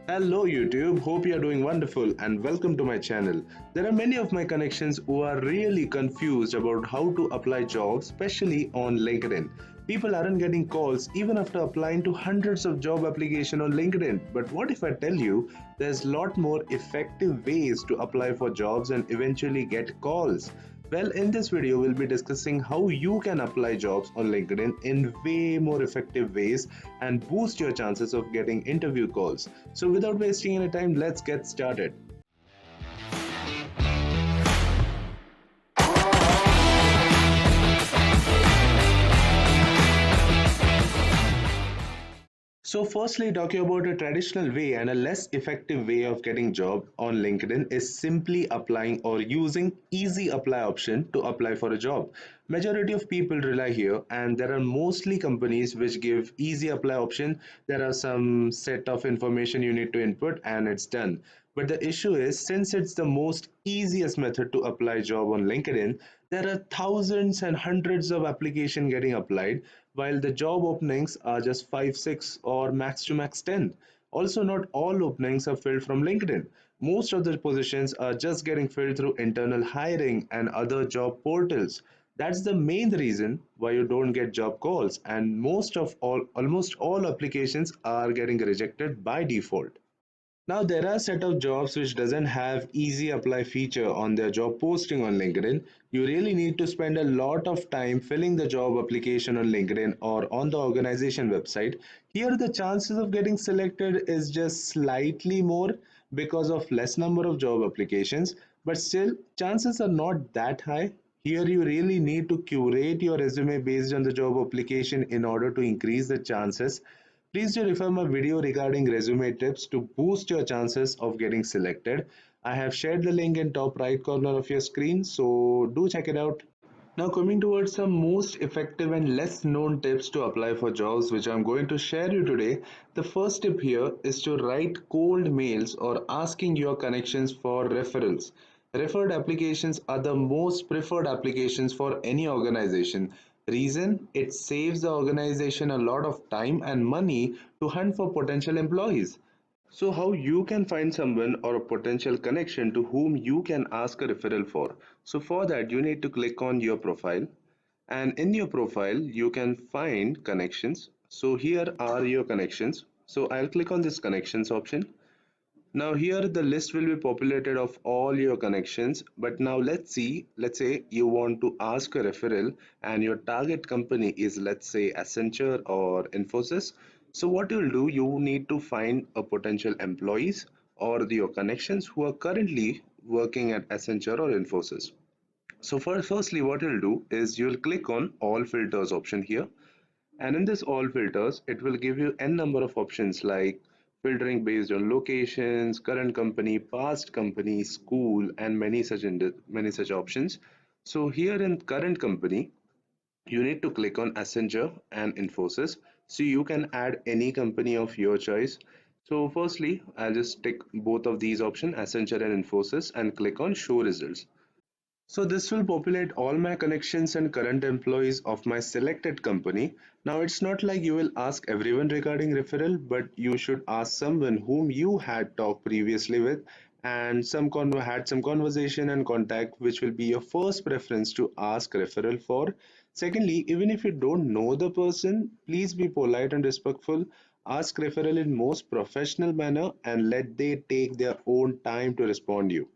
Hello YouTube, hope you are doing wonderful and welcome to my channel. There are many of my connections who are really confused about how to apply jobs, especially on LinkedIn. People aren't getting calls even after applying to hundreds of job applications on LinkedIn. But what if I tell you there's a lot more effective ways to apply for jobs and eventually get calls? Well, in this video, we'll be discussing how you can apply jobs on LinkedIn in way more effective ways and boost your chances of getting interview calls. So, without wasting any time, let's get started. So, firstly, talking about a traditional way and a less effective way of getting job on LinkedIn is simply applying or using easy apply option to apply for a job. Majority of people rely here, and there are mostly companies which give easy apply option. There are some set of information you need to input, and it's done. But the issue is, since it's the most easiest method to apply job on LinkedIn, there are thousands and hundreds of application getting applied, while the job openings are just 5, 6 or max to max 10. Also, not all openings are filled from LinkedIn. Most of the positions are just getting filled through internal hiring and other job portals. That's the main reason why you don't get job calls, and almost all applications are getting rejected by default. Now there are set of jobs which doesn't have easy apply feature on their job posting on LinkedIn. You really need to spend a lot of time filling the job application on LinkedIn or on the organization website. Here the chances of getting selected is just slightly more because of less number of job applications, but still chances are not that high. Here you really need to curate your resume based on the job application in order to increase the chances. Please do refer my video regarding resume tips to boost your chances of getting selected. I have shared the link in top right corner of your screen, so do check it out. Now coming towards some most effective and less known tips to apply for jobs which I'm going to share you today. The first tip here is to write cold mails or asking your connections for referrals. Referred applications are the most preferred applications for any organization. Reason, it saves the organization a lot of time and money to hunt for potential employees. So, how you can find someone or a potential connection to whom you can ask a referral for? So, for that, you need to click on your profile, and in your profile, you can find connections. So, here are your connections. So, I'll click on this connections option. Now, here the list will be populated of all your connections. But now, let's say you want to ask a referral, and your target company is, let's say, Accenture or Infosys. So what you'll do, you need to find a potential employees or your connections who are currently working at Accenture or Infosys. So firstly, what you'll do is you'll click on all filters option here, and in this all filters, it will give you n number of options like filtering based on locations, current company, past company, school, and many such options. So here in current company, you need to click on Accenture and Infosys, so you can add any company of your choice. So firstly, I'll just tick both of these options, Accenture and Infosys, and click on show results. So this will populate all my connections and current employees of my selected company. Now it's not like you will ask everyone regarding referral, but you should ask someone whom you had talked previously with and had some conversation and contact, which will be your first preference to ask referral for. Secondly, even if you don't know the person, please be polite and respectful. Ask referral in most professional manner and let they take their own time to respond you.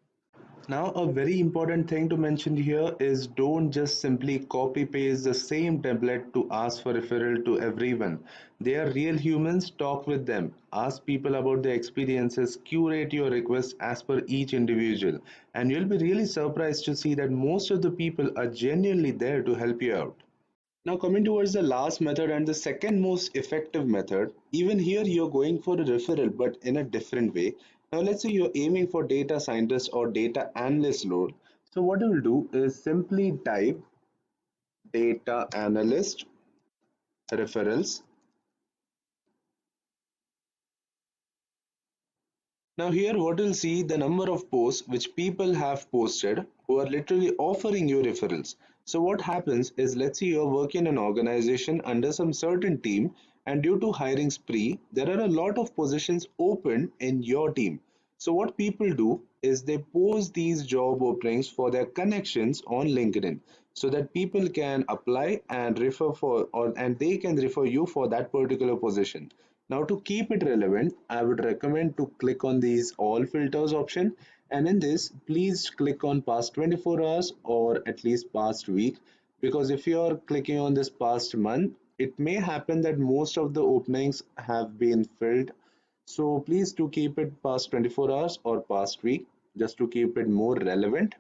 Now, a very important thing to mention here is don't just simply copy paste the same template to ask for referral to everyone. They are real humans, talk with them. Ask people about their experiences, curate your request as per each individual, and you'll be really surprised to see that most of the people are genuinely there to help you out. Now coming towards the last method and the second most effective method, even here you're going for a referral but in a different way. Now let's say you're aiming for data scientist or data analyst role. So what you will do is simply type data analyst referrals. Now here what you'll see the number of posts which people have posted who are literally offering you referrals. So what happens is, let's say you're working in an organization under some certain team And due to hiring spree, there are a lot of positions open in your team. So what people do is they post these job openings for their connections on LinkedIn so that people can apply and refer for or and they can refer you for that particular position. Now to keep it relevant, I would recommend to click on these all filters option, and in this please click on past 24 hours or at least past week, because if you're clicking on this past month, it may happen that most of the openings have been filled. So please do keep it past 24 hours or past week just to keep it more relevant.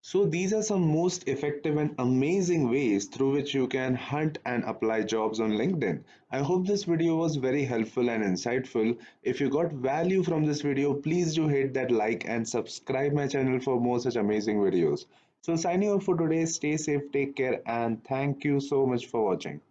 So these are some most effective and amazing ways through which you can hunt and apply jobs on LinkedIn. I hope this video was very helpful and insightful. If you got value from this video, please do hit that like and subscribe my channel for more such amazing videos. So signing off for today, stay safe, take care, and thank you so much for watching.